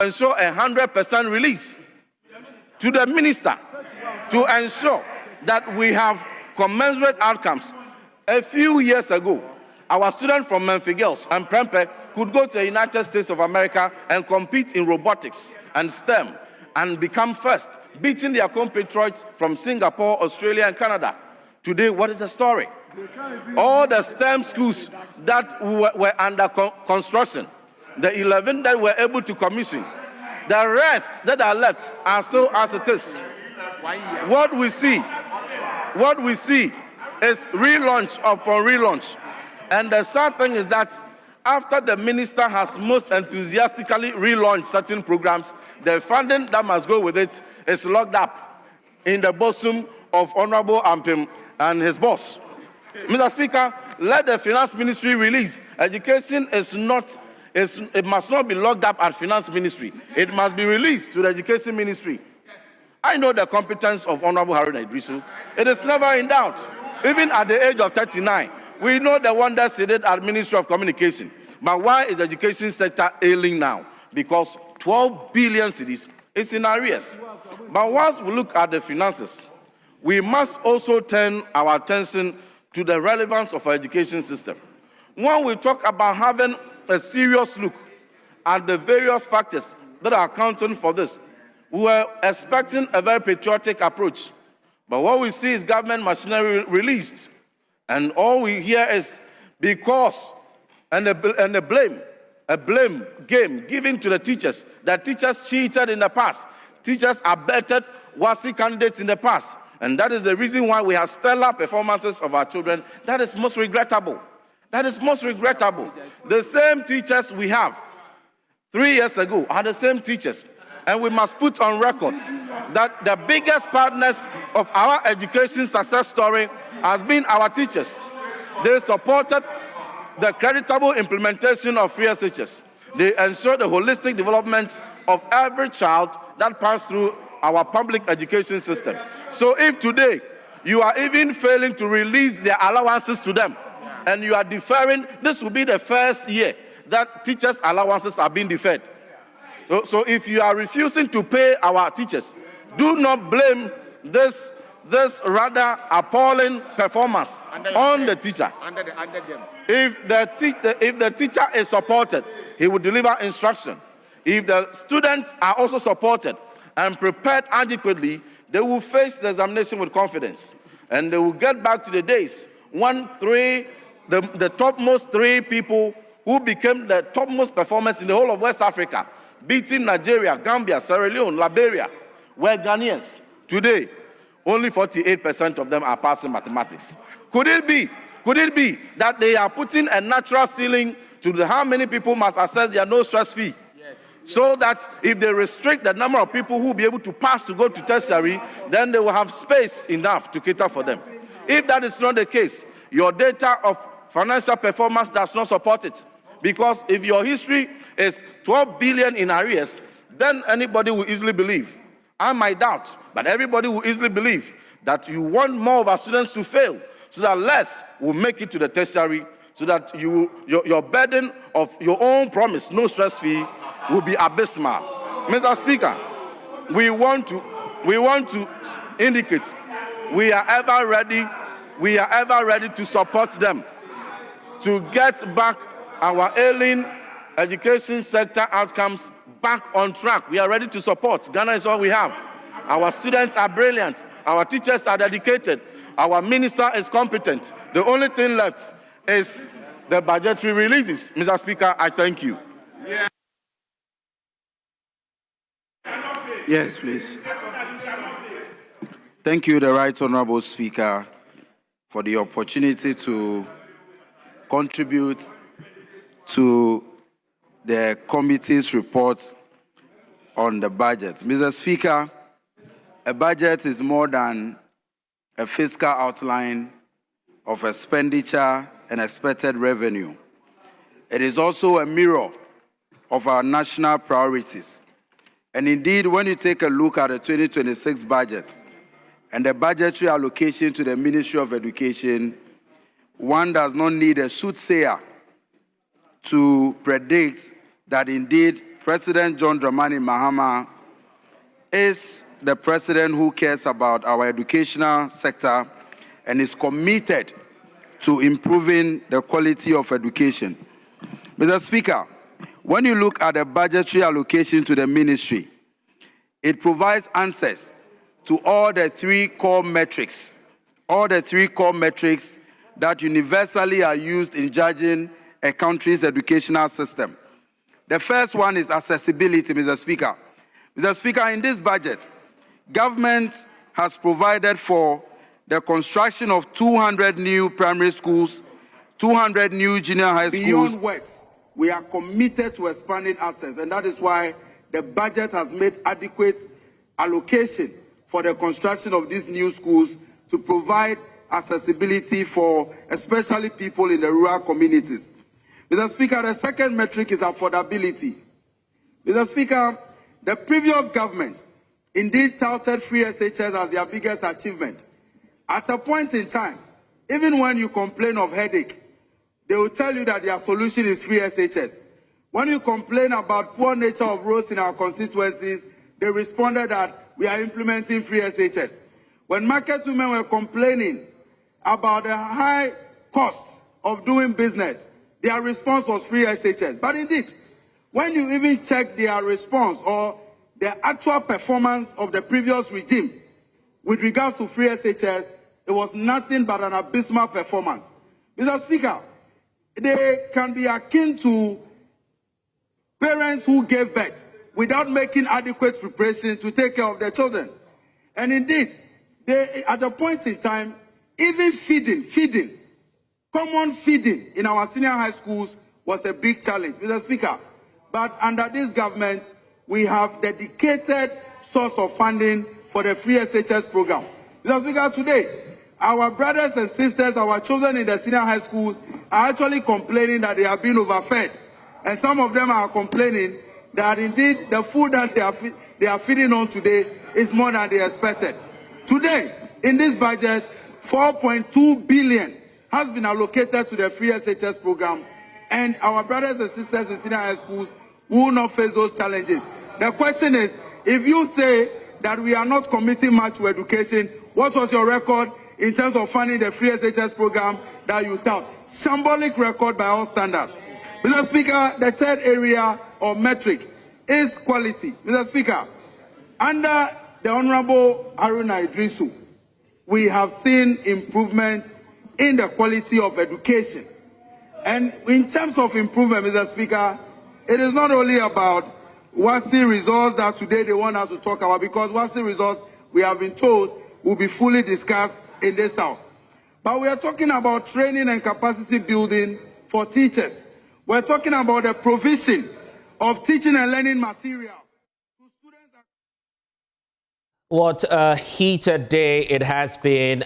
ensure 100% release to the minister to ensure that we have commensurate outcomes. A few years ago, our students from Memphis Girls and Prempeh could go to the United States of America and compete in robotics and STEM and become first, beating their compatriots from Singapore, Australia, and Canada. Today, what is the story? All the STEM schools that were under construction, the 11 that were able to commission, the rest that are left are still as it is. What we see is relaunch upon relaunch. And the sad thing is that after the minister has most enthusiastically relaunched certain programs, the funding that must go with it is locked up in the bosom of Honorable Ampim and his boss. Mr. Speaker, let the Finance Ministry release. Education it must not be locked up at Finance Ministry. It must be released to the Education Ministry. I know the competence of Honorable Haruna Idrisu. It is never in doubt. Even at the age of 39, we know the one that seated at Ministry of Communication. But why is the education sector ailing now? Because 12 billion cedis is in arrears. But once we look at the finances, we must also turn our attention to the relevance of our education system. When we talk about having a serious look at the various factors that are accounting for this, we were expecting a very patriotic approach. But what we see is government machinery released. And all we hear is because, and a blame game given to the teachers. That teachers cheated in the past. Teachers abetted WASSCE candidates in the past. And that is the reason why we have stellar performances of our children. That is most regrettable. That is most regrettable. The same teachers we have 3 years ago are the same teachers. And we must put on record that the biggest partners of our education success story has been our teachers. They supported the creditable implementation of free SHS. They ensure the holistic development of every child that passes through our public education system. So if today you are even failing to release their allowances to them, and you are deferring, this will be the first year that teachers' allowances are being deferred. So if you are refusing to pay our teachers, do not blame this rather appalling performance on the teacher. If the teacher is supported, he will deliver instruction. If the students are also supported and prepared adequately, they will face the examination with confidence. And they will get back to the days when the topmost 3 people who became the topmost performers in the whole of West Africa, beating Nigeria, Gambia, Sierra Leone, Liberia, were Ghanaians. Today, only 48% of them are passing mathematics. Could it be that they are putting a natural ceiling to how many people must access their no stress fee? Yes. So that if they restrict the number of people who will be able to pass to go to tertiary, then they will have space enough to cater for them. If that is not the case, your data of financial performance does not support it. Because if your history is 12 billion in arrears, then anybody will easily believe. I might doubt, but everybody will easily believe that you want more of our students to fail, so that less will make it to the tertiary, so that your burden of your own promise, no stress fee, will be abysmal. Mr. Speaker, we want to indicate we are ever ready to support them to get back our ailing education sector outcomes back on track. We are ready to support. Ghana is all we have. Our students are brilliant. Our teachers are dedicated. Our minister is competent. The only thing left is the budgetary releases. Mr. Speaker, I thank you. Yes, please. Thank you, the Right Honourable Speaker, for the opportunity to contribute to the committee's report on the budget. Mr. Speaker, a budget is more than a fiscal outline of expenditure and expected revenue. It is also a mirror of our national priorities. And indeed, when you take a look at the 2026 budget and the budgetary allocation to the Ministry of Education, one does not need a soothsayer to predict that indeed President John Dramani Mahama is the president who cares about our educational sector and is committed to improving the quality of education. Mr. Speaker, when you look at the budgetary allocation to the ministry, it provides answers to all the three core metrics that universally are used in judging a country's educational system. The first one is accessibility, Mr. Speaker. Mr. Speaker, in this budget, government has provided for the construction of 200 new primary schools, 200 new junior high schools. Beyond works, we are committed to expanding access, and that is why the budget has made adequate allocation for the construction of these new schools to provide accessibility for especially people in the rural communities. Mr. Speaker, the second metric is affordability. Mr. Speaker, the previous government indeed touted free SHS as their biggest achievement. At a point in time, even when you complain of headache, they will tell you that their solution is free SHS. When you complain about poor nature of roads in our constituencies, they responded that we are implementing free SHS. When market women were complaining about the high costs of doing business, their response was free SHS. But indeed, when you even check their response or the actual performance of the previous regime with regards to free SHS, it was nothing but an abysmal performance. Mr. Speaker, they can be akin to parents who gave birth without making adequate preparation to take care of their children. And indeed, they, at a point in time, even feeding, common feeding in our senior high schools was a big challenge, Mr. Speaker. But under this government, we have dedicated source of funding for the free SHS program. Mr. Speaker, today, our brothers and sisters, our children in the senior high schools are actually complaining that they are being overfed. And some of them are complaining that indeed the food that they are feeding on today is more than they expected. Today, in this budget, 4.2 billion has been allocated to the free SHS program, and our brothers and sisters in senior high schools will not face those challenges. The question is, if you say that we are not committing much to education, what was your record in terms of funding the free SHS program that you tout? Symbolic record by all standards. Mr. Speaker, the third area or metric is quality. Mr. Speaker, under the Honorable Haruna Idrisu, we have seen improvement in the quality of education. And in terms of improvement, Mr. Speaker, it is not only about WASSCE results that today they want us to talk about, because WASSCE results, we have been told, will be fully discussed in this House. But we are talking about training and capacity building for teachers. We're talking about the provision of teaching and learning materials. What a heated day it has been.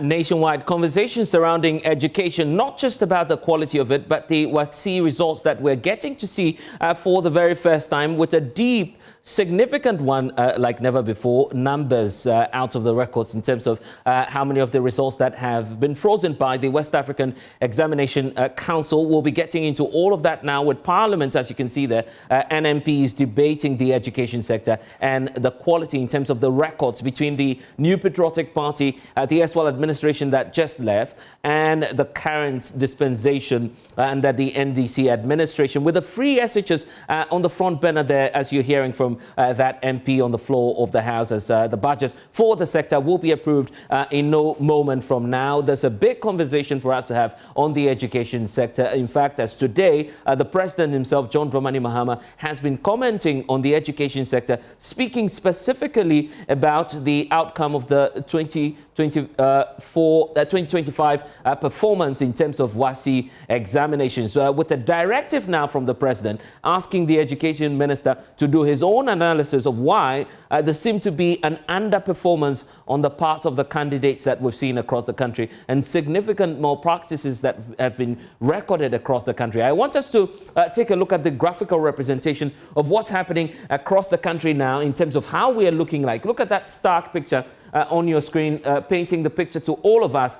Nationwide conversation surrounding education, not just about the quality of it, but the WASSCE results that we're getting to see for the very first time, with a deep, significant one like never before, numbers out of the records in terms of how many of the results that have been frozen by the West African Examination Council. We'll be getting into all of that now with Parliament, as you can see there, NMPs debating the education sector and the quality in terms of the records between the New Patriotic Party, the erstwhile administration that just left, and the current dispensation under the NDC administration, with the free SHS on the front burner there, as you're hearing from that MP on the floor of the House, as the budget for the sector will be approved in no moment from now. There's a big conversation for us to have on the education sector. In fact, as today, the President himself, John Dramani Mahama, has been commenting on the education sector, speaking specifically about the outcome of the 2025 performance in terms of WASSCE examinations, with a directive now from the President asking the Education Minister to do his own analysis of why there seemed to be an underperformance on the part of the candidates that we've seen across the country, and significant malpractices that have been recorded across the country. I want us to take a look at the graphical representation of what's happening across the country now in terms of how we are looking like. Look at that stark picture on your screen, painting the picture to all of us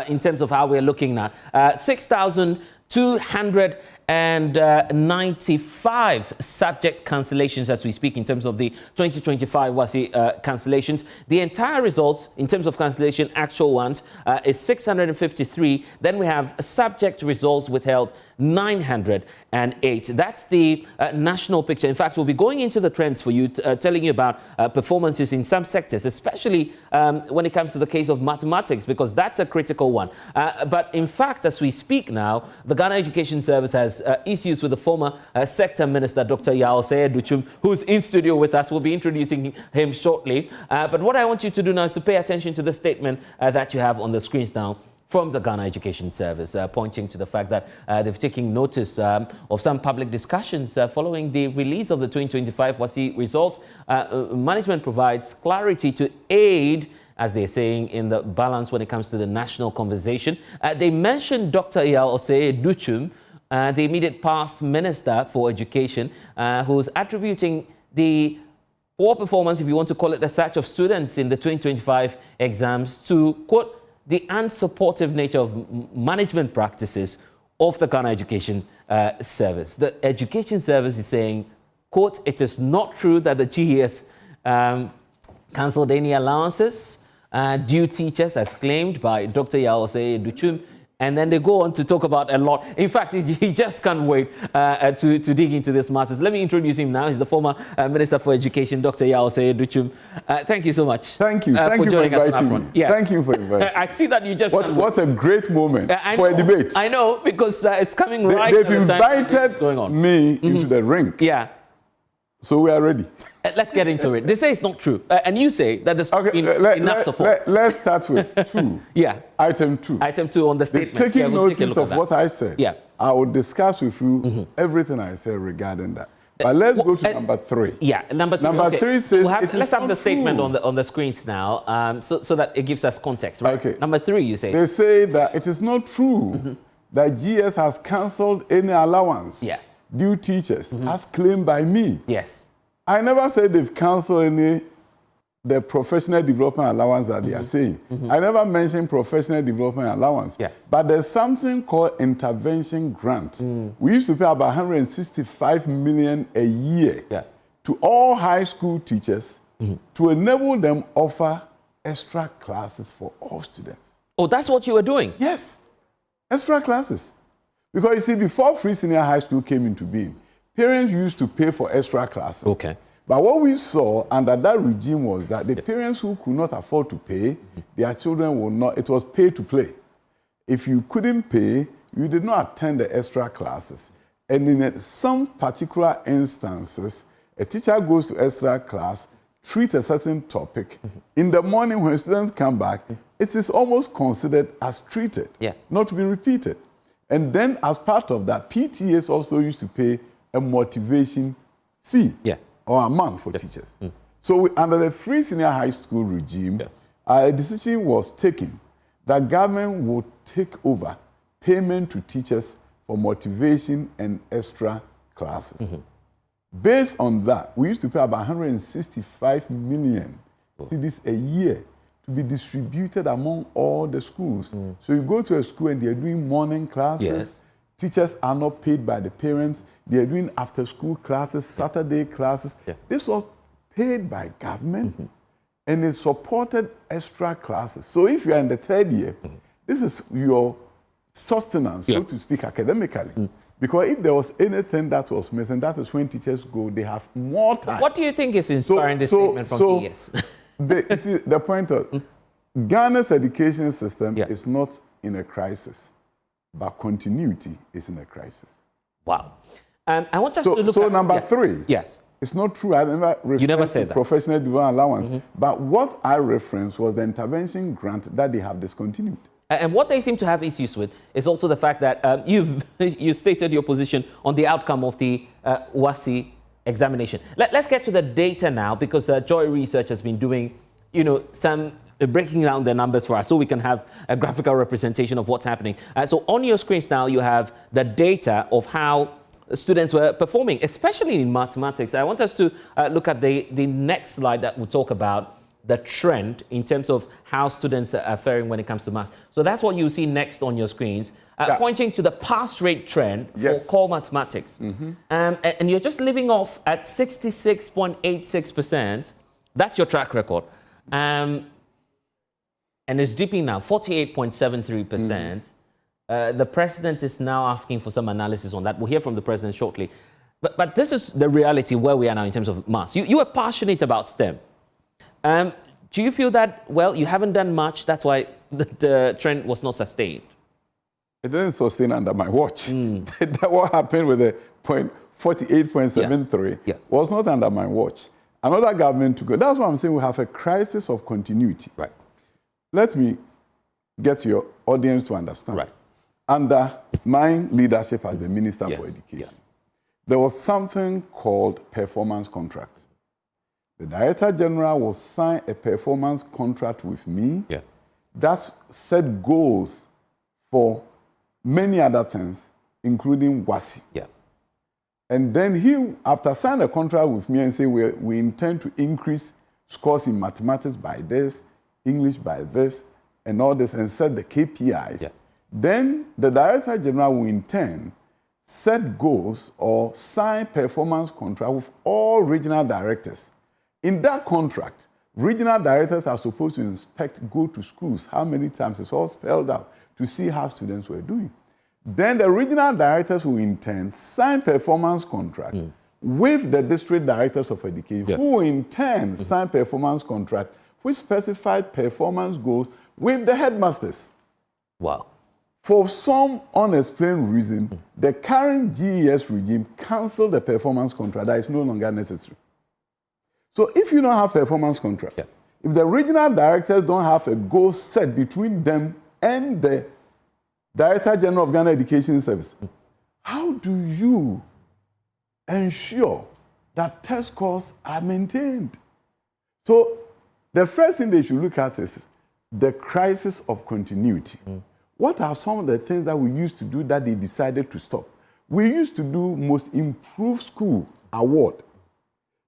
in terms of how we're looking now. 6,200 295 subject cancellations as we speak in terms of the 2025 WASSCE cancellations. The entire results in terms of cancellation, actual ones, is 653. Then we have subject results withheld, 908. That's the national picture. In fact, we'll be going into the trends for you, telling you about performances in some sectors, especially when it comes to the case of mathematics, because that's a critical one. But in fact, as we speak now, the Ghana Education Service has issues with the former sector minister, Dr. Adutwum, who's in studio with us. We'll be introducing him shortly. But what I want you to do now is to pay attention to the statement that you have on the screens now from the Ghana Education Service, pointing to the fact that they've taken notice of some public discussions following the release of the 2025 WASSCE results. Management provides clarity to aid, as they're saying, in the balance when it comes to the national conversation. They mentioned Dr. Adutwum, the immediate past Minister for Education, who's attributing the poor performance, if you want to call it the such, of students in the 2025 exams to, quote, the unsupportive nature of management practices of the Ghana Education Service. The Education Service is saying, quote, it is not true that the GES cancelled any allowances due teachers, as claimed by Dr. Adutwum. And then they go on to talk about a lot. In fact, he just can't wait to dig into this matters. Let me introduce him now. He's the former Minister for Education, Dr. Adutwum. Thank you so much. Thank you. Thank you for inviting me. Yeah. Thank you for inviting me. I see that you just... What a great moment for a debate. I know, because it's coming right They've at the time invited going on. me into the ring. Yeah. So we are ready. Let's get into it. They say it's not true. And you say that there's enough support. Let's start with 2. Yeah. Item 2. Item 2 on the statement. Taking notice of what I said. Yeah. I will discuss with you everything I said regarding that. But let's go to number 3. Yeah, number 3. Number 3 says let's have the statement on the screens now, so that it gives us context, right? Okay. Number 3, you say. They say that it is not true that GS has cancelled any allowance due teachers, as claimed by me. Yes. I never said they've cancelled the professional development allowance that they are saying. I never mentioned professional development allowance. Yeah. But there's something called intervention grant. We used to pay about 165 million a year to all high school teachers to enable them offer extra classes for all students. Oh, that's what you were doing? Yes, extra classes. Because you see, before free senior high school came into being, parents used to pay for extra classes. Okay. But what we saw under that regime was that the parents who could not afford to pay, their children will not, it was pay to play. If you couldn't pay, you did not attend the extra classes. And in some particular instances, a teacher goes to extra class, treat a certain topic. In the morning when students come back, it is almost considered as treated, not to be repeated. And then as part of that, PTAs also used to pay a motivation fee or amount for teachers. So under the free senior high school regime, a decision was taken that government would take over payment to teachers for motivation and extra classes. Based on that, we used to pay about 165 million cedis a year to be distributed among all the schools. So you go to a school and they're doing morning classes. Teachers are not paid by the parents. They're doing after-school classes, Saturday classes. This was paid by government, and it supported extra classes. So if you're in the 3rd year, this is your sustenance, so to speak, academically. Because if there was anything that was missing, that is when teachers go, they have more time. What do you think is inspiring this statement from GS? You see, the point of Ghana's education system is not in a crisis, but continuity is in a crisis. Wow. I want us to look at... So number 3. Yes. It's not true. I never referred to professional development allowance. But what I referenced was the intervention grant that they have discontinued. And what they seem to have issues with is also the fact that you stated your position on the outcome of the WASSCE examination. Let's get to the data now, because Joy Research has been doing, some breaking down the numbers for us so we can have a graphical representation of what's happening. So on your screens now, you have the data of how students were performing, especially in mathematics. I want us to look at the next slide that will talk about the trend in terms of how students are faring when it comes to math. So that's what you see next on your screens. pointing to the pass rate trend for core mathematics. And you're just living off at 66.86%. That's your track record. And it's dipping now, 48.73%. The president is now asking for some analysis on that. We'll hear from the president shortly. But this is the reality where we are now in terms of maths. You are passionate about STEM. Do you feel that, well, you haven't done much, that's why the trend was not sustained? It didn't sustain under my watch. That what happened with the 48.73 was not under my watch. Another government to go. That's why I'm saying we have a crisis of continuity. Right. Let me get your audience to understand. Right. Under my leadership as the Minister for Education, there was something called performance contract. The Director General will sign a performance contract with me that set goals for many other things, including WASSCE. And then he, after signing a contract with me and say we intend to increase scores in mathematics by this, English by this, and all this, and set the KPIs, then the Director General will in turn set goals or sign performance contract with all regional directors. In that contract, regional directors are supposed to inspect, go to schools, how many times, it's all spelled out, to see how students were doing. Then the regional directors will in turn sign performance contract with the district directors of education, who will in turn sign performance contract with specified performance goals with the headmasters. Wow. For some unexplained reason, the current GES regime canceled the performance contract that is no longer necessary. So if you don't have performance contract, if the regional directors don't have a goal set between them and the Director General of Ghana Education Service, how do you ensure that test scores are maintained? So the first thing they should look at is the crisis of continuity. What are some of the things that we used to do that they decided to stop? We used to do Most Improved School Award.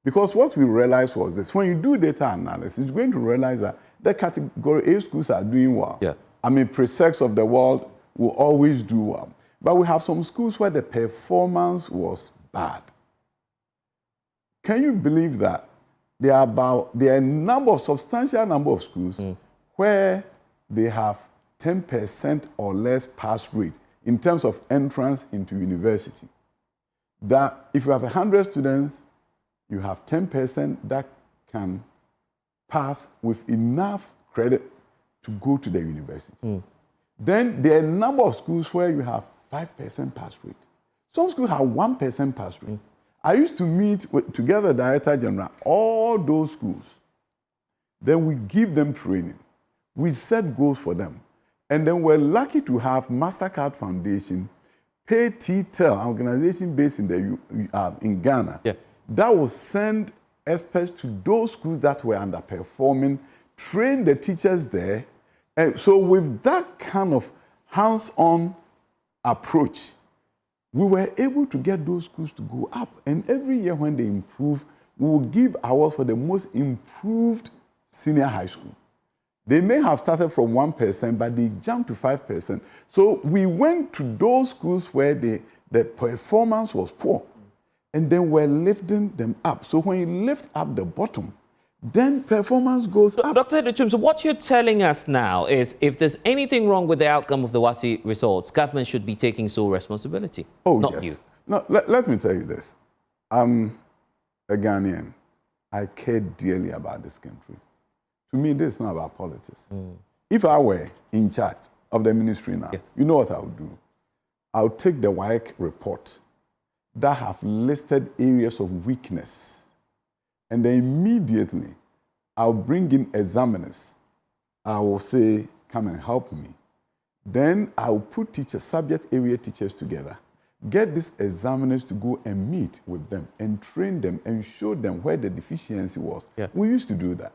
Because what we realized was this: when you do data analysis, you're going to realize that the category A schools are doing well. I mean, pre-sex of the world will always do well. But we have some schools where the performance was bad. Can you believe that there are a substantial number of schools where they have 10% or less pass rate in terms of entrance into university? That if you have 100 students, you have 10% that can pass with enough credit to go to the university. Then there are a number of schools where you have 5% pass rate. Some schools have 1% pass rate. I used to meet together, Director General, all those schools. Then we give them training. We set goals for them. And then we're lucky to have MasterCard Foundation pay TTEL, an organization based in Ghana, that will send experts to those schools that were underperforming, train the teachers there. And so with that kind of hands-on approach, we were able to get those schools to go up. And every year when they improve, we will give awards for the most improved senior high school. They may have started from 1%, but they jumped to 5%. So we went to those schools where the performance was poor, and then we're lifting them up. So when you lift up the bottom, then performance goes up. Dr. Adutwum, so what you're telling us now is if there's anything wrong with the outcome of the WASSCE results, government should be taking sole responsibility, not you. No, let me tell you this. I'm a Ghanaian. I care dearly about this country. To me, this is not about politics. If I were in charge of the ministry now, you know what I would do? I would take the WAEC report that have listed areas of weakness, and then immediately I'll bring in examiners. I will say, come and help me. Then I'll put teachers, subject area teachers together, get these examiners to go and meet with them and train them and show them where the deficiency was. We used to do that.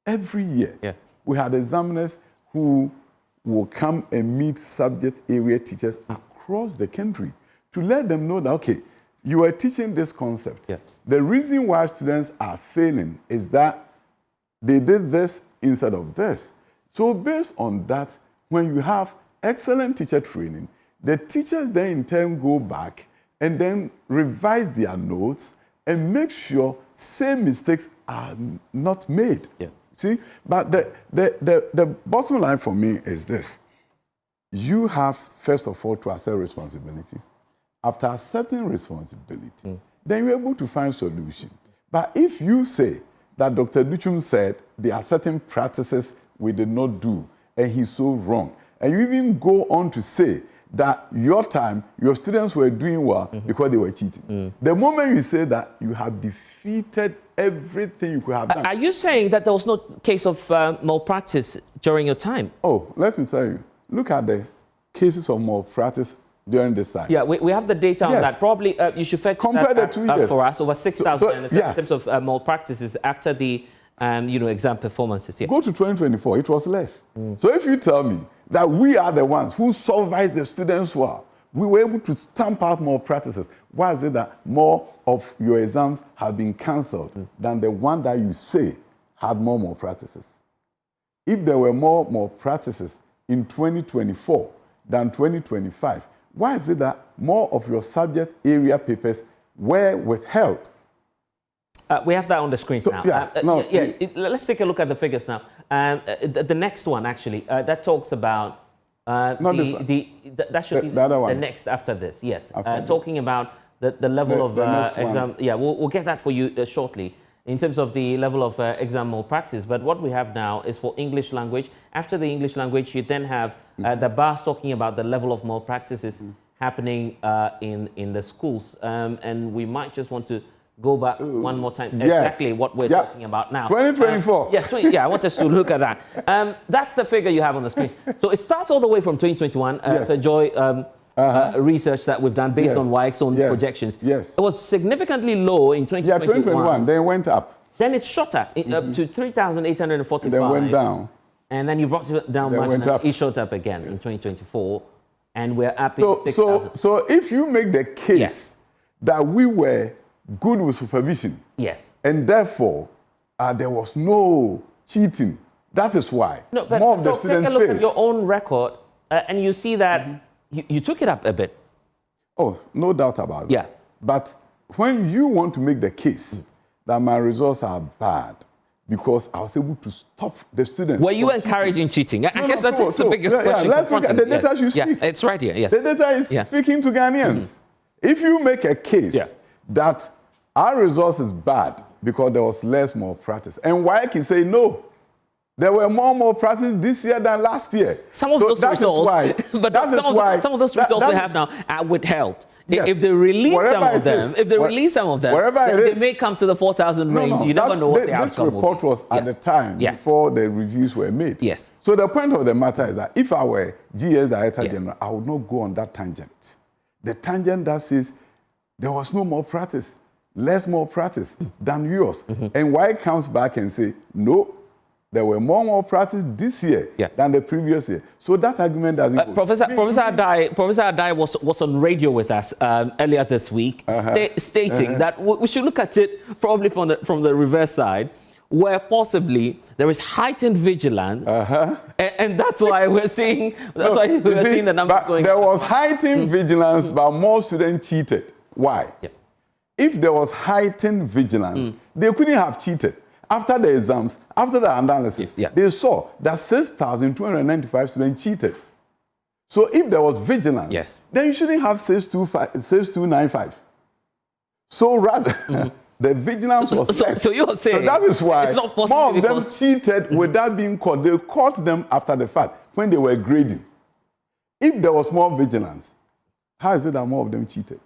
Every year, we had examiners who will come and meet subject area teachers across the country to let them know that, okay, you are teaching this concept. The reason why students are failing is that they did this instead of this. So based on that, when you have excellent teacher training. The teachers then in turn go back and then revise their notes and make sure same mistakes are not made. Yeah. See, but the bottom line for me is this. You have, first of all, to accept responsibility. After accepting responsibility, then you're able to find solution. But if you say that Dr. Adutwum said there are certain practices we did not do, and he's so wrong, and you even go on to say that your time, your students were doing well because they were cheating. The moment you say that, you have defeated everything you could have done. Are you saying that there was no case of malpractice during your time? Oh, let me tell you. Look at the cases of malpractice during this time. Yeah, we have the data on that. Probably you should fetch compare the 2 years for us, over 6,000 in terms of malpractices after the exam performances. Yeah. Go to 2024, it was less. So if you tell me that we are the ones who supervise the students well, we were able to stamp out more practices. Why is it that more of your exams have been cancelled than the one that you say had more practices? If there were more practices in 2024 than 2025, why is it that more of your subject area papers were withheld? We have that on the screen now. Let's take a look at the figures now. The next one, actually, that talks about that should be the next after this. Yes, talking about the level of exam. Yeah, we'll get that for you shortly in terms of the level of exam malpractice. But what we have now is for English language. After the English language, you then have the bars talking about the level of malpractices happening in the schools. And we might just want to go back one more time. Exactly what we're talking about now. 2024. I want us to look at that. That's the figure you have on the screen. So it starts all the way from 2021. To enjoy research that we've done based on WASSCE's own projections. It was significantly low in 2021. Yeah, 2021. Then it went up. Then it shot up to 3,845. Then went down. And then you brought it down much, and it shot up again in 2024. And we're up in 6,000. So if you make the case that we were good with supervision, and therefore there was no cheating, that is why more of the students failed. Take a look at your own record, and you see that you took it up a bit. Oh, no doubt about it. But when you want to make the case that my results are bad because I was able to stop the students. Were you encouraging cheating? I guess that's the biggest question. Let's look at the data you speak. Yeah, it's right here. Yes. The data is speaking to Ghanaians. If you make a case that our results is bad because there was less malpractice, and why can say no? There were more practice this year than last year. Some of those results, some of those results we have now are withheld. If they release some of them, they may come to the 4,000 range. You never know what the outcome will be. This report was at the time before the reviews were made. So the point of the matter is that if I were GS Director General, I would not go on that tangent. The tangent that says there was no more practice, less more practice than yours. And why comes back and say, no, there were more practice this year than the previous year. So that argument doesn't go. Professor Adai was on radio with us earlier this week, stating that we should look at it probably from the reverse side, where possibly there is heightened vigilance, and that's why we're seeing the numbers going. There was heightened vigilance, but more students cheated. Why? If there was heightened vigilance, they couldn't have cheated. After the exams, after the analysis, they saw that 6,295 students cheated. So if there was vigilance, then you shouldn't have 6,295. So rather, the vigilance was less. So you're saying that is why it's not possible more of them cheated without being caught. They caught them after the fact when they were grading. If there was more vigilance, how is it that more of them cheated?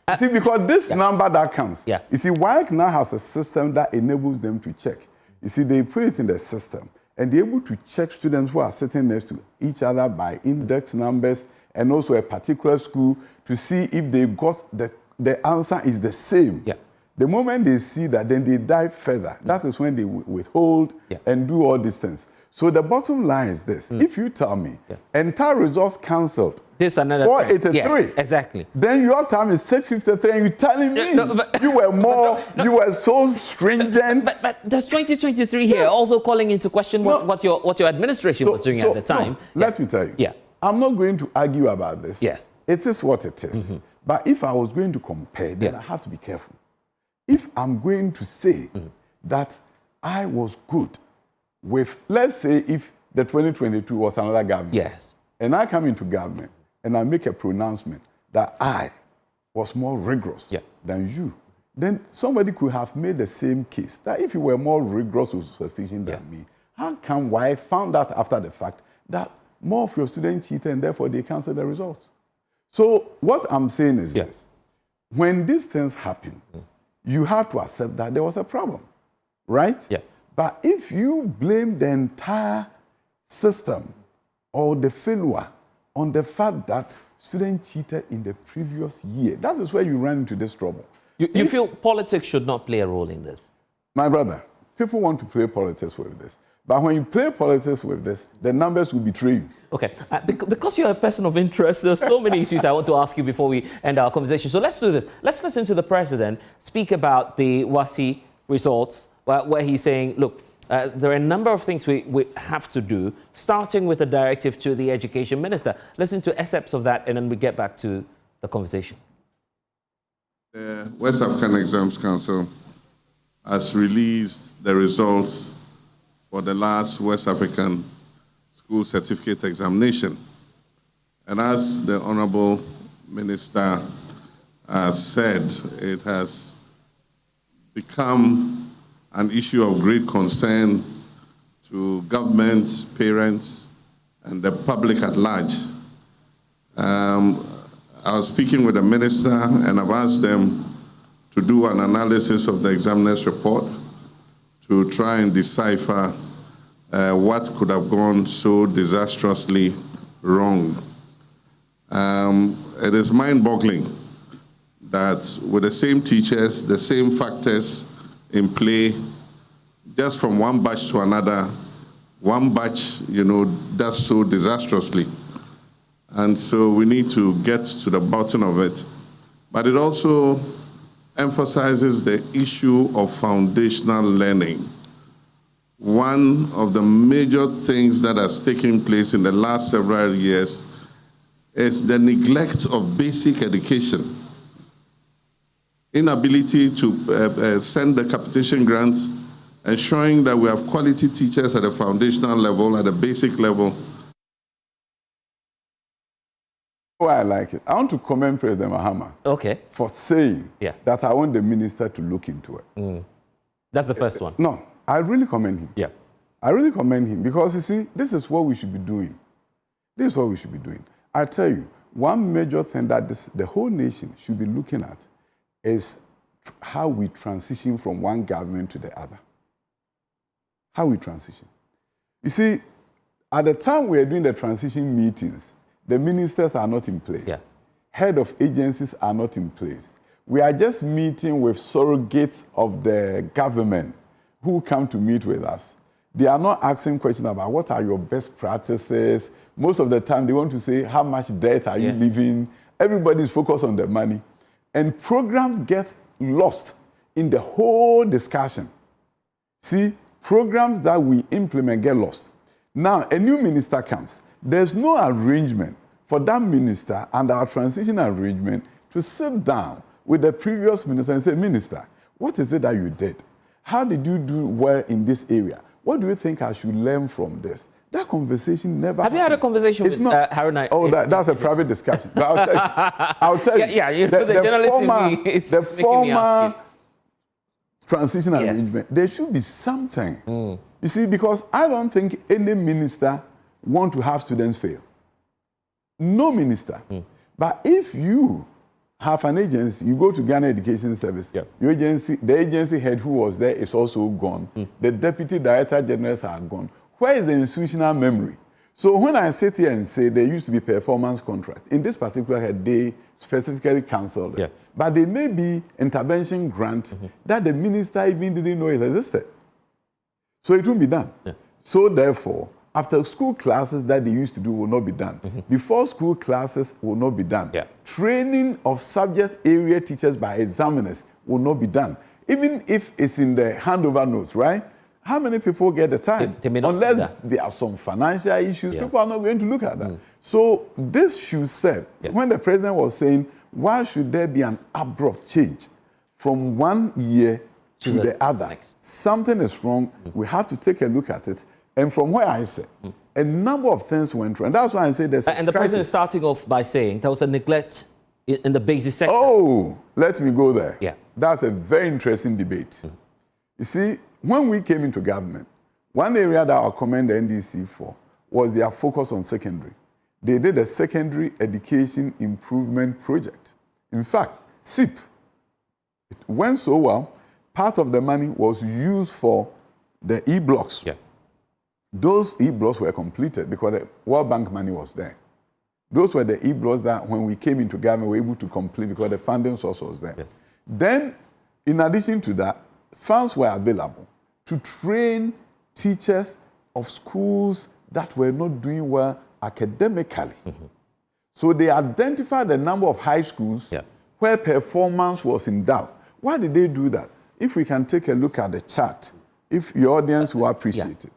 You see, because this number that comes, you see, WASSCE now has a system that enables them to check. You see, they put it in the system, and they're able to check students who are sitting next to each other by index numbers and also a particular school to see if they got the answer is the same. The moment they see that, then they dive further. That is when they withhold and do all these things. So the bottom line is this. If you tell me entire results cancelled, this another 483. Yes, exactly. Then your time is 653 and you're telling me you were more, you were so stringent. But there's 2023 here also calling into question what your administration was doing at the time. Let me tell you. I'm not going to argue about this. Yes. It is what it is. But if I was going to compare, then I have to be careful. If I'm going to say that I was good with, let's say if the 2022 was another government, and I come into government and I make a pronouncement that I was more rigorous than you, then somebody could have made the same case that if you were more rigorous with suspicion than me, how come I found out after the fact that more of your students cheated and therefore they cancelled the results? So what I'm saying is this. When these things happen, you have to accept that there was a problem, right? But if you blame the entire system or the failure on the fact that students cheated in the previous year, that is where you run into this trouble. You feel politics should not play a role in this? My brother, people want to play politics with this. But when you play politics with this, the numbers will betray you. Okay, because you're a person of interest, there's so many issues I want to ask you before we end our conversation. So let's do this. Let's listen to the president speak about the WASSCE results, where he's saying, look, there are a number of things we have to do, starting with a directive to the education minister. Listen to excerpts of that, and then we get back to the conversation. The West African Exams Council has released the results for the last West African School Certificate Examination. And as the Honorable Minister has said, it has become an issue of great concern to government, parents, and the public at large. I was speaking with the minister, and I've asked them to do an analysis of the examiner's report to try and decipher what could have gone so disastrously wrong. It is mind-boggling that with the same teachers, the same factors in play, just from one batch to another, one batch, does so disastrously. And so we need to get to the bottom of it. But it also emphasizes the issue of foundational learning. One of the major things that has taken place in the last several years is the neglect of basic education. Inability to send the capitation grants, ensuring that we have quality teachers at the foundational level, at the basic level. Oh, I like it. I want to commend President Mahama for saying that I want the minister to look into it. That's the first one. No, I really commend him. I really commend him because, you see, this is what we should be doing. This is what we should be doing. I tell you, one major thing that the whole nation should be looking at is how we transition from one government to the other. How we transition. You see, at the time we are doing the transition meetings, the ministers are not in place. Head of agencies are not in place. We are just meeting with surrogates of the government who come to meet with us. They are not asking questions about what are your best practices. Most of the time they want to say, how much debt are you leaving? Everybody's focused on the money. And programs get lost in the whole discussion. See, programs that we implement get lost. Now, a new minister comes. There's no arrangement for that minister and our transition arrangement to sit down with the previous minister and say, Minister, what is it that you did? How did you do well in this area? What do you think I should learn from this? That conversation never happens. You had a conversation with Haruna? Oh, that's a private discussion. But I'll tell you. The former transition arrangement, there should be something. You see, because I don't think any minister want to have students fail. No minister. But if you have an agency, you go to Ghana Education Service, your agency, the agency head who was there is also gone. The deputy director generals are gone. Where is the institutional memory? So when I sit here and say there used to be performance contract, in this particular head, they specifically cancelled it. Yeah. But there may be intervention grant that the minister even didn't know it existed. So it won't be done. Yeah. So therefore, after school classes that they used to do will not be done. Before school classes will not be done. Yeah. Training of subject area teachers by examiners will not be done. Even if it's in the handover notes, right? How many people get the time? They may not see Unless that. there are some financial issues, Yeah. people are not going to look at that. So this should serve. Yeah. When the president was saying, why should there be an abrupt change from one year to the other? next. Something is wrong. We have to take a look at it. And from where I said, a number of things went wrong. And that's why I say there's a And the crisis. president is starting off by saying there was a neglect in the basic sector. Oh, let me go there. Yeah. That's a very interesting debate. You see, when we came into government, one area that I commend the NDC for was their focus on secondary. They did a secondary education improvement project. In fact, SIP, it went so well, part of the money was used for the e-blocks. Yeah. Those e-blocks were completed because the World Bank money was there. Those were the e-blocks that when we came into government, we were able to complete because the funding source was there. Yeah. Then, in addition to that, funds were available to train teachers of schools that were not doing well academically. So they identified a number of high schools Yeah. where performance was in doubt. Why did they do that? If we can take a look at the chart, if your audience will appreciate it.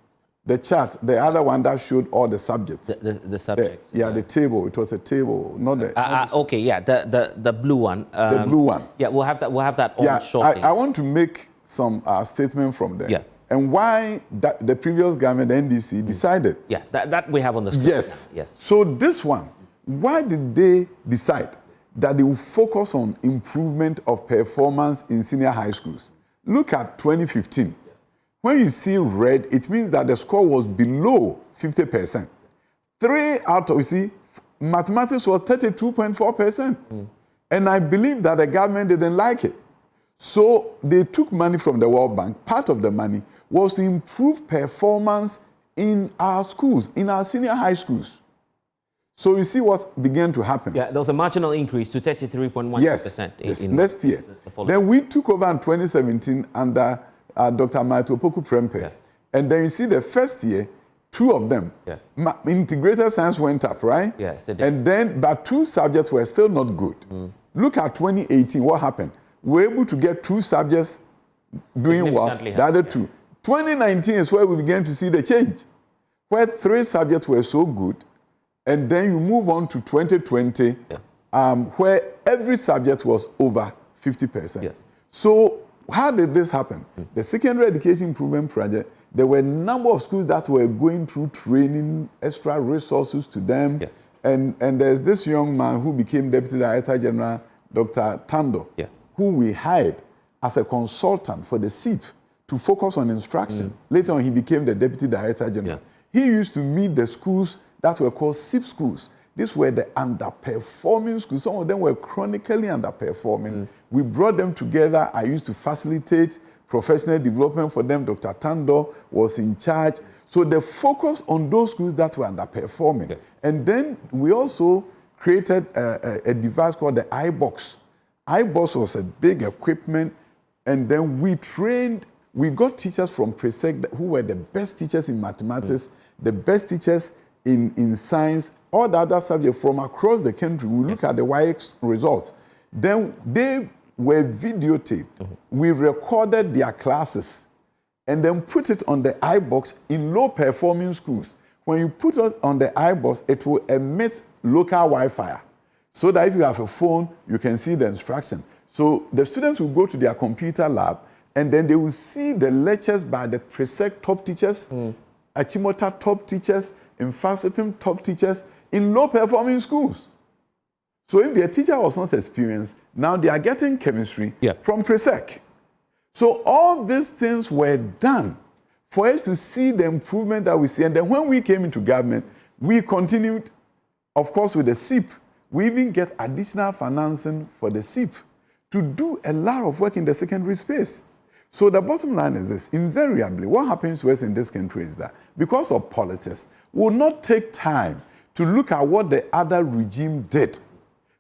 The chart, the other one that showed all the subjects. The subjects. The table. It was a table, not the Okay, yeah, the blue one. the blue one. Yeah, we'll have that on Yeah, shortly. I want to make some statement from there. Yeah. And why that the previous government, the NDC, decided. Yeah, that we have on the screen. Yes. now. Yes. So this one, why did they decide that they will focus on improvement of performance in senior high schools? Look at 2015. When you see red, it means that the score was below 50%. 3 out of, you see, mathematics was 32.4%. And I believe that the government didn't like it. So they took money from the World Bank. Part of the money was to improve performance in our schools, in our senior high schools. So you see what began to happen. Yeah, there was a marginal increase to 33.1%. Yes, next year. Then we took over in 2017 under Dr. Maitopoku Prempeh. Yeah. And then you see the first year, 2 of them, integrated science went up, right? Yes, it did. And then, but 2 subjects were still not good. Look at 2018, what happened? We were able to get 2 subjects doing well, the other 2. 2019 is where we began to see the change, where 3 subjects were so good, and then you move on to 2020, where every subject was over 50%. Yeah. So how did this happen? The Secondary Education Improvement Project, there were a number of schools that were going through training, extra resources to them. Yeah. And there's this young man who became Deputy Director General, Dr. Tando, who we hired as a consultant for the SIP to focus on instruction. Later on, he became the Deputy Director General. He used to meet the schools that were called SIP schools. These were the underperforming schools. Some of them were chronically underperforming. We brought them together. I used to facilitate professional development for them. Dr. Tando was in charge. So the focus on those schools that were underperforming. And then we also created a device called the iBox. iBox was a big equipment. And then we got teachers from Presec who were the best teachers in mathematics, the best teachers in science, all the other subjects from across the country. We look at the YX results. Then they were videotaped. We recorded their classes and then put it on the iBox in low-performing schools. When you put it on the iBox, it will emit local Wi-Fi so that if you have a phone, you can see the instruction. So the students will go to their computer lab and then they will see the lectures by the Presec top teachers, Achimota top teachers, Infasipim top teachers in low-performing schools. So if their teacher was not experienced, now they are getting chemistry from Presec. So all these things were done for us to see the improvement that we see. And then when we came into government, we continued, of course, with the SIP. We even get additional financing for the SIP to do a lot of work in the secondary space. So the bottom line is this. Invariably, what happens to us in this country is that because of politics, we will not take time to look at what the other regime did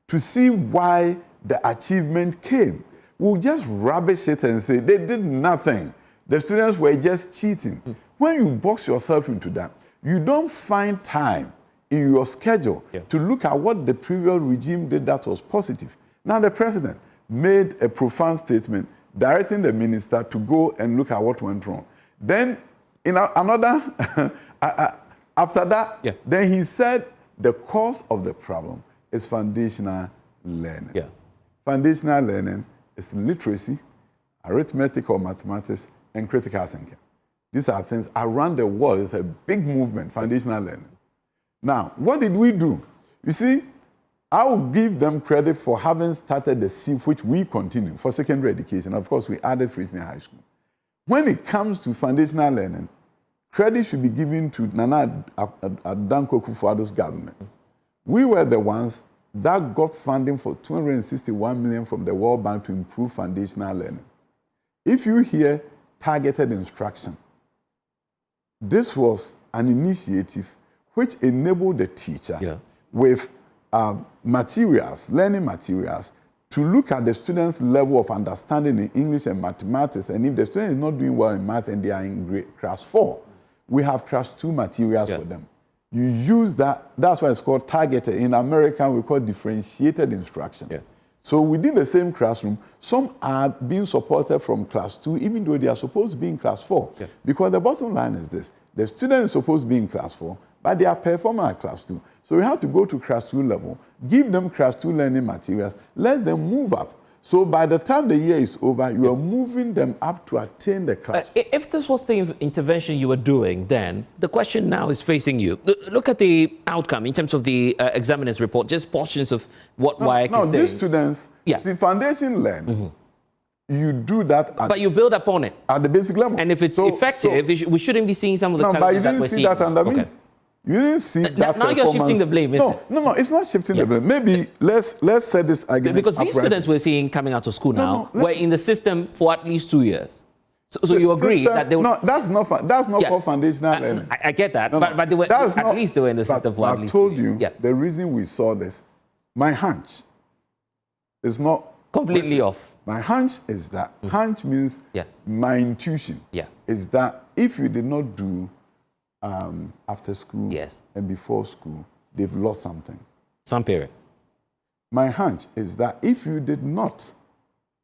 to see why the achievement came. We'll just rubbish it and say they did nothing. The students were just cheating. When you box yourself into that, you don't find time in your schedule to look at what the previous regime did that was positive. Now the president made a profound statement directing the minister to go and look at what went wrong. Then, in another, after that, then he said the cause of the problem is foundational learning. Foundational learning is literacy, arithmetic or mathematics, and critical thinking. These are things around the world. It's a big movement, foundational learning. Now, what did we do? You see, I will give them credit for having started the SEEP, which we continue for secondary education. Of course, we added free senior high school. When it comes to foundational learning, credit should be given to Nana Danko Akufo-Addo's government. We were the ones that got funding for 261 million from the World Bank to improve foundational learning. If you hear targeted instruction, this was an initiative which enabled the teacher with materials, learning materials, to look at the student's level of understanding in English and mathematics. And if the student is not doing well in math and they are in class 4, we have class 2 materials for them. You use that, that's why it's called targeted. In America, we call differentiated instruction. So within the same classroom, some are being supported from class 2, even though they are supposed to be in class 4. Because the bottom line is this: the student is supposed to be in class 4, but they are performing at class 2. So we have to go to class 2 level, give them class 2 learning materials, let them move up. So by the time the year is over, you are moving them up to attain the class. If this was the intervention you were doing then, the question now is facing you. Look at the outcome in terms of the examiner's report, just portions of what WAEC is saying. These students, see, foundation learn. You do that but you build upon it. At the basic level. And if it's effective, we shouldn't be seeing some of the challenges that we're seeing. No, but you didn't see that under me. You didn't see that now you're shifting the blame, isn't it? No, it's not shifting the blame. Maybe let's set this argument because these students we're seeing coming out of school now were in the system for at least 2 years. So you agree that they were... No, that's not called foundational learning. I get that, but they were, at least they were in the system for at least 2 years. I told you the reason we saw this, my hunch is not... completely off. My hunch is that, hunch means my intuition is that if you did not do after school and before school, they've lost something. Some period. My hunch is that if you did not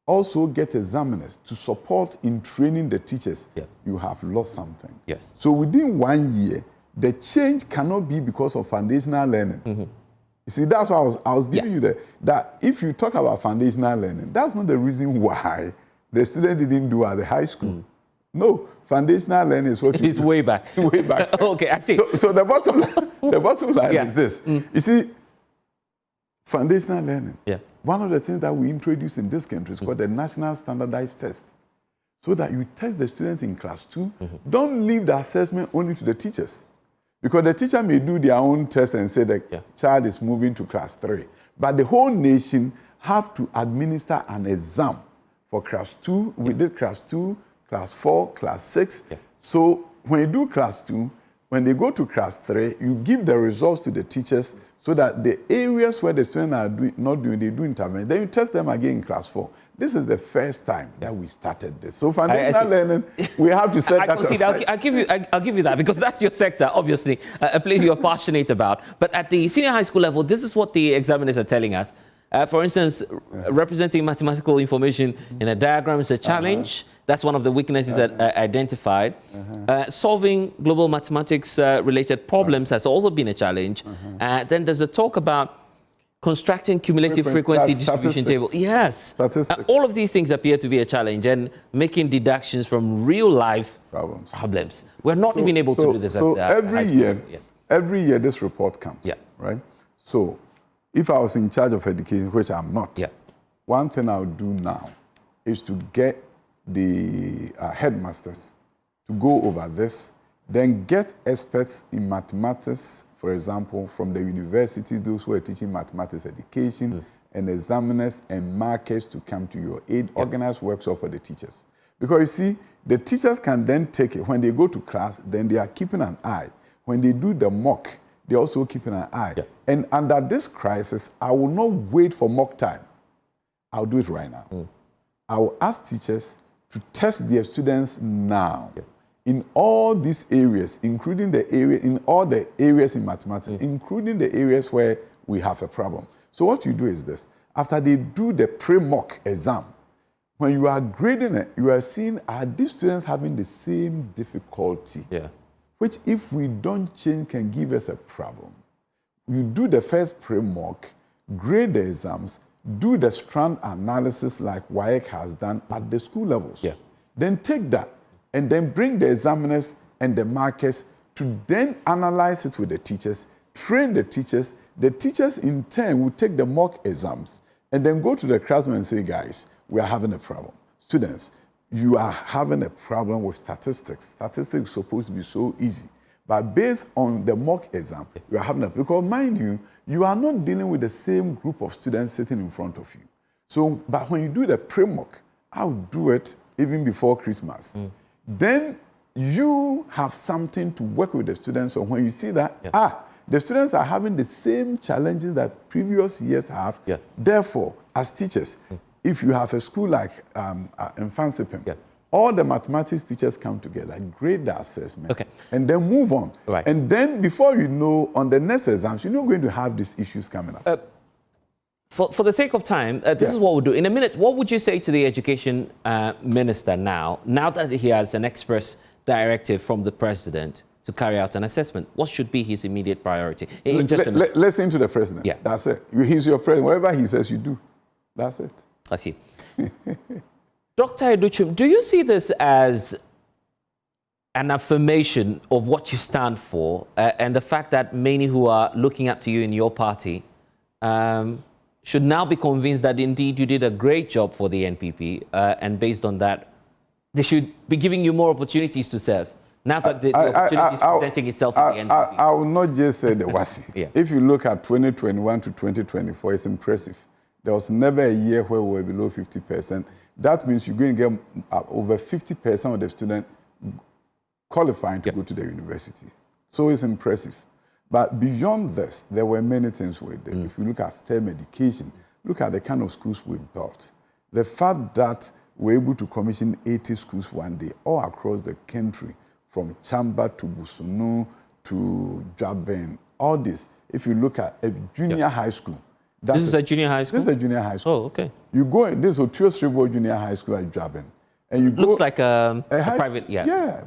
also get examiners to support in training the teachers, you have lost something. So within 1 year, the change cannot be because of foundational learning. You see, that's why I was giving you that if you talk about foundational learning, that's not the reason why the student didn't do at the high school. No, foundational learning is what it's way back. Way back. Okay, I see. So the bottom line is this. You see, foundational learning. One of the things that we introduced in this country is called the National Standardized Test. So that you test the student in class 2. Don't leave the assessment only to the teachers. Because the teacher may do their own test and say the child is moving to class 3. But the whole nation have to administer an exam for class 2. We did class 2, class 4, class 6. So when you do class 2, when they go to class 3, you give the results to the teachers so that the areas where the students are not doing, they do intervention. Then you test them again in class 4. This is the first time that we started this. So foundational learning, we have to set that aside. I'll give you that because that's your sector, obviously, a place you're passionate about. But at the senior high school level, this is what the examiners are telling us. For instance, representing mathematical information in a diagram is a challenge. That's one of the weaknesses identified. Solving global mathematics-related problems has also been a challenge. Then there's a talk about constructing cumulative frequency distribution table. Yes. All of these things appear to be a challenge, and making deductions from real-life problems. We're not even able to do this. So every year this report comes, right? So if I was in charge of education, which I'm not, one thing I would do now is to get the headmasters to go over this, then get experts in mathematics, for example, from the universities, those who are teaching mathematics education, and examiners and markers to come to your aid, organize workshops for the teachers. Because you see, the teachers can then take it. When they go to class, then they are keeping an eye. When they do the mock, they're also keeping an eye. Yeah. And under this crisis, I will not wait for mock time. I'll do it right now. I will ask teachers to test their students now. Yeah. In all these areas, including in all the areas in mathematics, including the areas where we have a problem. So what you do is this. After they do the pre-mock exam, when you are grading it, you are seeing, are these students having the same difficulty? Yeah. Which, if we don't change, can give us a problem. You do the first pre-mock, grade the exams, do the strand analysis like WAEC has done at the school levels. Yeah. Then take that and then bring the examiners and the markers to then analyze it with the teachers, train the teachers. The teachers in turn will take the mock exams and then go to the classroom and say, guys, we are having a problem. Students, you are having a problem with statistics. Statistics is supposed to be so easy. But based on the mock exam, you are having a problem. Because mind you, you are not dealing with the same group of students sitting in front of you. So, but when you do the pre-mock, I'll do it even before Christmas. Then you have something to work with the students. So when you see that, the students are having the same challenges that previous years have. Yeah. Therefore, as teachers, if you have a school like Infansipim, all the mathematics teachers come together, grade the assessment, and then move on. Right. And then before you know, on the next exams, you're not going to have these issues coming up. For the sake of time, this is what we'll do. In a minute, what would you say to the education minister now that he has an express directive from the president to carry out an assessment? What should be his immediate priority? In just a minute. Listen to the president. Yeah. That's it. He's your president. Whatever he says, you do. That's it. I see. Dr. Adutwum, do you see this as an affirmation of what you stand for and the fact that many who are looking up to you in your party should now be convinced that indeed you did a great job for the NPP and based on that, they should be giving you more opportunities to serve? Now that the opportunity is presenting itself to the NPP. I will not just say the WASSCE. If you look at 2021 to 2024, it's impressive. There was never a year where we were below 50%. That means you're going to get over 50% of the students qualifying to go to the university. So it's impressive. But beyond this, there were many things we did. If you look at STEM education, look at the kind of schools we built. The fact that we're able to commission 80 schools one day all across the country, from Chamba to Busunu to Jaben, all this. If you look at a junior high school, this is a junior high school? This is a junior high school. Oh, okay. You go, this is Otio Sribo Junior High School at Jaben. And you looks like a private,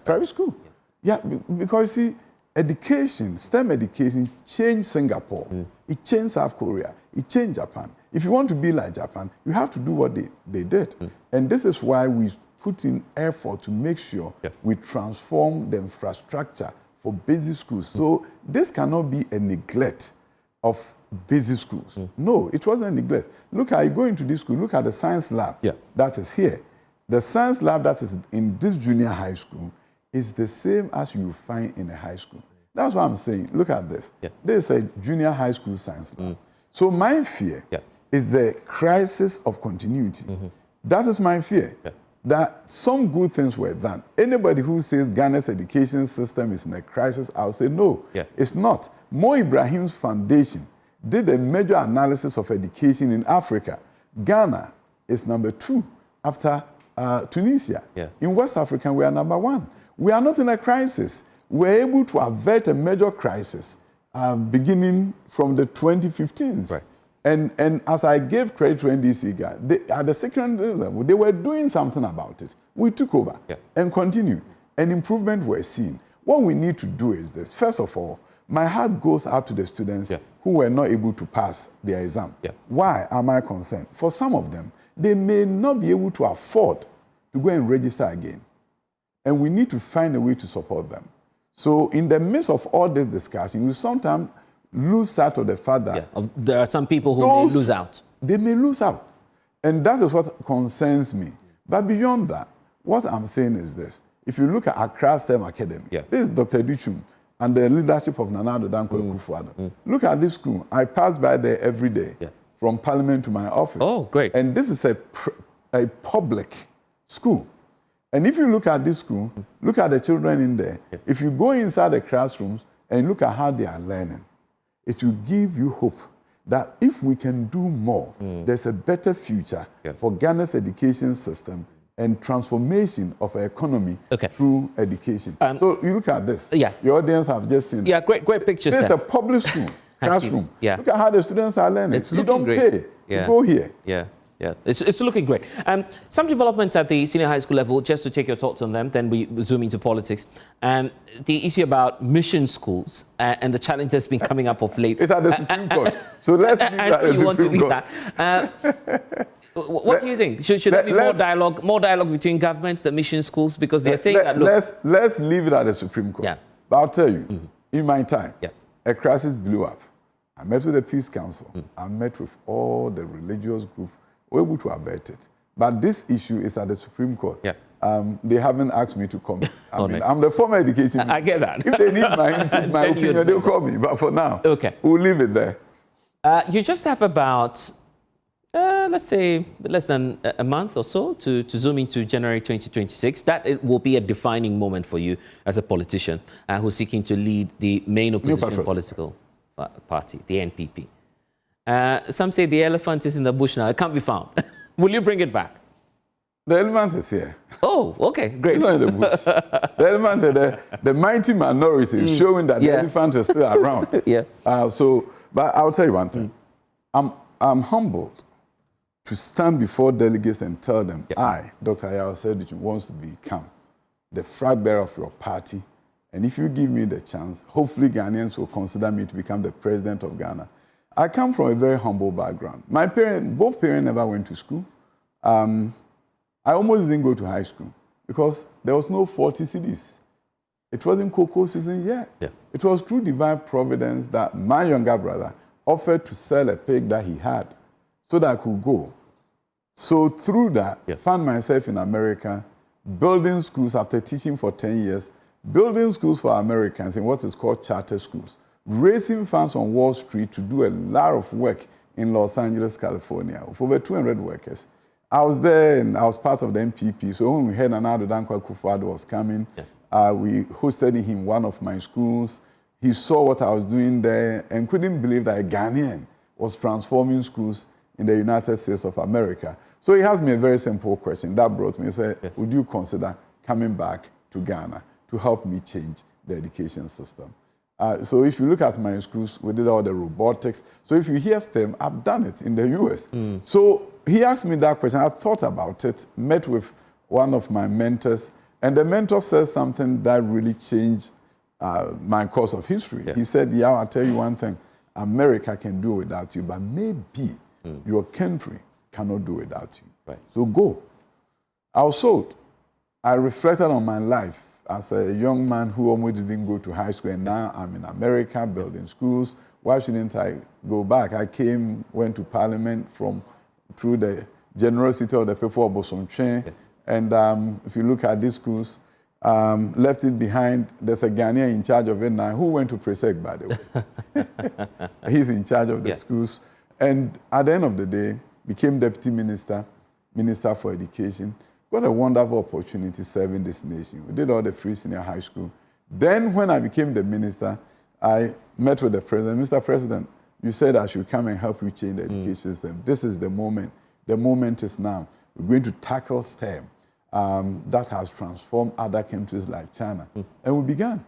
private school. Yeah, because you see, education, STEM education changed Singapore. It changed South Korea. It changed Japan. If you want to be like Japan, you have to do what they did. And this is why we put in effort to make sure we transform the infrastructure for basic schools. So this cannot be a neglect of basic schools. No, it wasn't a neglect. Look at you go into this school, look at the science lab that is here. The science lab that is in this junior high school is the same as you find in a high school. That's what I'm saying. Look at this. This is a junior high school science lab. So my fear is the crisis of continuity. That is my fear. That some good things were done. Anybody who says Ghana's education system is in a crisis, I'll say no, it's not. Mo Ibrahim's foundation did a major analysis of education in Africa. Ghana is number 2 after Tunisia. In West Africa, we are number 1. We are not in a crisis. We're able to avert a major crisis beginning from the 2015s. Right. And as I gave credit to NDC, at the secondary level, they were doing something about it. We took over and continued. And improvement were seen. What we need to do is this. First of all, my heart goes out to the students who were not able to pass their exam. Why am I concerned? For some of them, they may not be able to afford to go and register again. And we need to find a way to support them. So in the midst of all this discussion, we sometimes lose sight of the fact that there are some people who may lose out. They may lose out. And that is what concerns me. But beyond that, what I'm saying is this. If you look at Accra STEM Academy, this is Dr. Adutwum and the leadership of Nana Addo Dankwa Akufo-Addo. Look at this school. I pass by there every day from Parliament to my office. Oh, great. And this is a public school. And if you look at this school, look at the children in there. Yeah. If you go inside the classrooms and look at how they are learning, it will give you hope that if we can do more, there's a better future for Ghana's education system and transformation of our economy through education. So you look at this. Yeah. Your audience have just seen. Yeah, great pictures. This is a public school classroom. Yeah. Look at how the students are learning. It's you don't great. pay to go here. Yeah. Yeah, it's looking great. Some developments at the senior high school level, just to take your thoughts on them, then we zoom into politics. The issue about mission schools and the challenge that's been coming up of late. It's at the Supreme Court. So let's leave that at the Supreme Court. What do you think? Should there be more dialogue between government, the mission schools? Because they're saying that, look... Let's leave it at the Supreme Court. Yeah. But I'll tell you, in my time, a crisis blew up. I met with the Peace Council. I met with all the religious groups. We're able to avert it. But this issue is at the Supreme Court. Yeah. They haven't asked me to come. I'm the former education minister. I get that. If they need my input, my opinion, they'll call me. But for now, we'll leave it there. You just have about, let's say, less than a month or so to zoom into January 2026. That it will be a defining moment for you as a politician who's seeking to lead the main opposition political party, the NPP. Some say the elephant is in the bush now. It can't be found. Will you bring it back? The elephant is here. Oh, okay, great. It's not in the bush. The elephant, the mighty minority is showing that the elephant is still around. But I'll tell you one thing. I'm humbled to stand before delegates and tell them, I, Dr. Ayaw Adutwum, wants to become the flag bearer of your party. And if you give me the chance, hopefully Ghanaians will consider me to become the president of Ghana. I come from a very humble background. Both parents never went to school. I almost didn't go to high school because there was no 40 cedis. It wasn't cocoa season yet. It was through divine providence that my younger brother offered to sell a pig that he had so that I could go. So through that, I found myself in America, building schools after teaching for 10 years, building schools for Americans in what is called charter schools, raising funds on Wall Street to do a lot of work in Los Angeles, California, with over 200 workers. I was there and I was part of the MPP. So when we heard Nana Dankwa Akufo-Addo was coming, we hosted him in one of my schools. He saw what I was doing there and couldn't believe that a Ghanaian was transforming schools in the United States of America. So he asked me a very simple question. That brought me. He said, would you consider coming back to Ghana to help me change the education system? So if you look at my schools, we did all the robotics. So if you hear STEM, I've done it in the US. So he asked me that question. I thought about it, met with one of my mentors, and the mentor said something that really changed my course of history. He said, I'll tell you one thing. America can do without you, but maybe your country cannot do without you. So go. I was sold. I reflected on my life as a young man who almost didn't go to high school, and now I'm in America building schools. Why shouldn't I go back? I went to Parliament through the generosity of the people of Bosomtwe. And if you look at these schools, left it behind. There's a Ghanaian in charge of it now who went to Presec, by the way. He's in charge of the schools. And at the end of the day, became deputy minister, minister for education. Got a wonderful opportunity serving this nation. We did all the free senior high school. Then when I became the minister, I met with the president. Mr. President, you said I should come and help you change the education system. This is the moment. The moment is now. We're going to tackle STEM that has transformed other countries like China. And we began.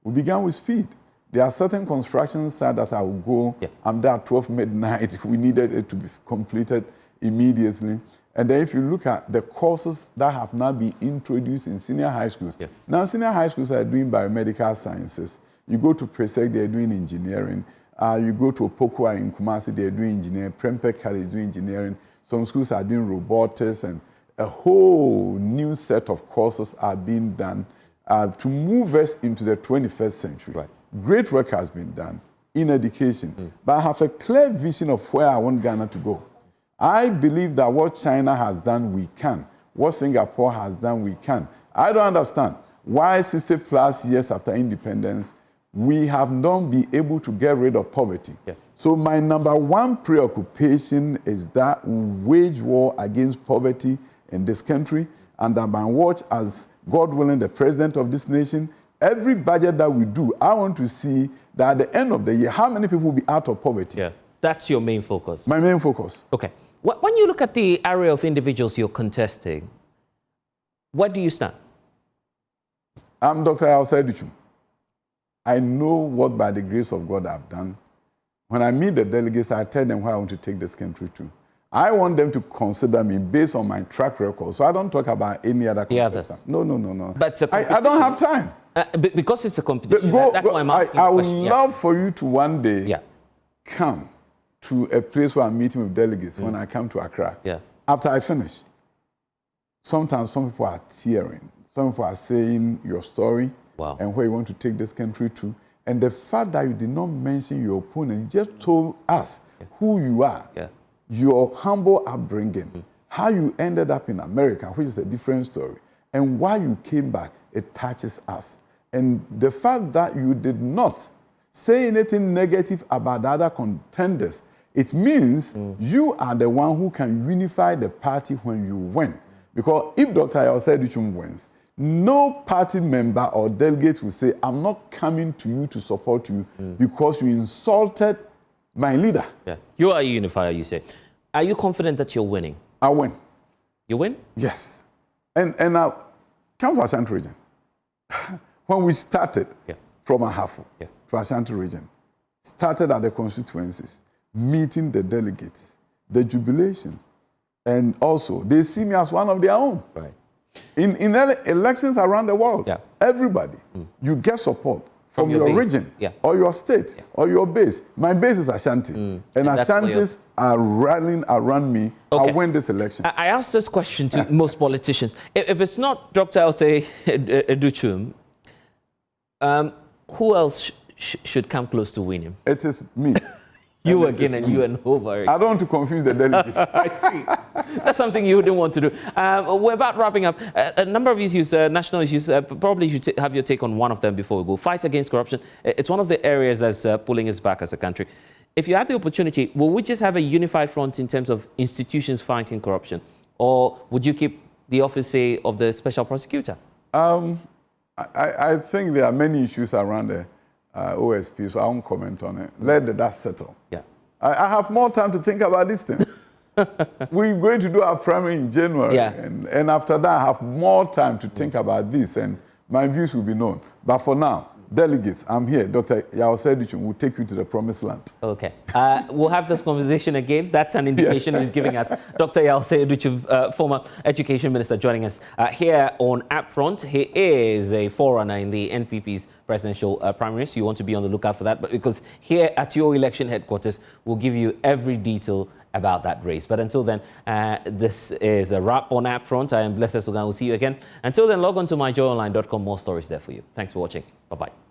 We began with speed. There are certain construction sites that I will go. I'm there at 12 midnight. We needed it to be completed immediately. And then if you look at the courses that have now been introduced in senior high schools, now senior high schools are doing biomedical sciences. You go to Presec, they're doing engineering. You go to Opokwa in Kumasi, they're doing engineering. Prempeh College is doing engineering. Some schools are doing robotics, and a whole new set of courses are being done to move us into the 21st century. Great work has been done in education, but I have a clear vision of where I want Ghana to go. I believe that what China has done, we can. What Singapore has done, we can. I don't understand why 60 plus years after independence, we have not been able to get rid of poverty. So my number one preoccupation is that we wage war against poverty in this country. under my watch as, God willing, the president of this nation, every budget that we do, I want to see that at the end of the year, how many people will be out of poverty. Yeah, that's your main focus. My main focus. Okay. When you look at the area of individuals you're contesting, where do you stand? I'm Dr. Adutwum. I know what, by the grace of God, I've done. When I meet the delegates, I tell them where I want to take this country to. I want them to consider me based on my track record. So I don't talk about any other contestant. No. But it's a competition. I don't have time. Because it's a competition. That's why I'm asking I would love for you to one day come to a place where I'm meeting with delegates when I come to Accra. Yeah. After I finish, sometimes some people are tearing. Some people are saying your story and where you want to take this country to. And the fact that you did not mention your opponent, you just told us who you are, your humble upbringing, how you ended up in America, which is a different story, and why you came back, it touches us. And the fact that you did not say anything negative about the other contenders, it means you are the one who can unify the party when you win. Because if Dr. Adutwum wins, no party member or delegate will say, I'm not coming to you to support you because you insulted my leader. Yeah. You are a unifier, you say. Are you confident that you're winning? I win. You win? Yes. And now, Council Ashanti region. When we started from Ahafo to Ashanti region, started at the constituencies, meeting the delegates, the jubilation, and also they see me as one of their own. Right. In elections around the world, everybody, you get support from your region or your state or your base. My base is Ashanti, and Ashantis are rallying around me. I win this election. I asked this question to most politicians. If it's not Dr. Adutwum, who else should come close to winning? It is me. You again and you and Hova. I don't want to confuse the delegates. I see. That's something you wouldn't want to do. We're about wrapping up. A number of issues, national issues, probably you should have your take on one of them before we go. Fight against corruption. It's one of the areas that's pulling us back as a country. If you had the opportunity, will we just have a unified front in terms of institutions fighting corruption? Or would you keep the office, say, of the special prosecutor? I think there are many issues around the OSP, so I won't comment on it. Let the dust settle. Yeah. I have more time to think about these things. We're going to do our primary in January, and after that, I have more time to think about this, and my views will be known. But for now, delegates, I'm here. Dr. Adutwum will take you to the promised land. Okay. We'll have this conversation again. That's an indication he's giving us. Dr. Adutwum, former education minister, joining us here on UPfront. He is a forerunner in the NPP's presidential primaries. You want to be on the lookout for that, but because here at your election headquarters, we'll give you every detail about that race. But until then, this is a wrap on UPfront. I am Blessed Sogah. We'll see you again. Until then, log on to myjoyonline.com. More stories there for you. Thanks for watching. Bye-bye.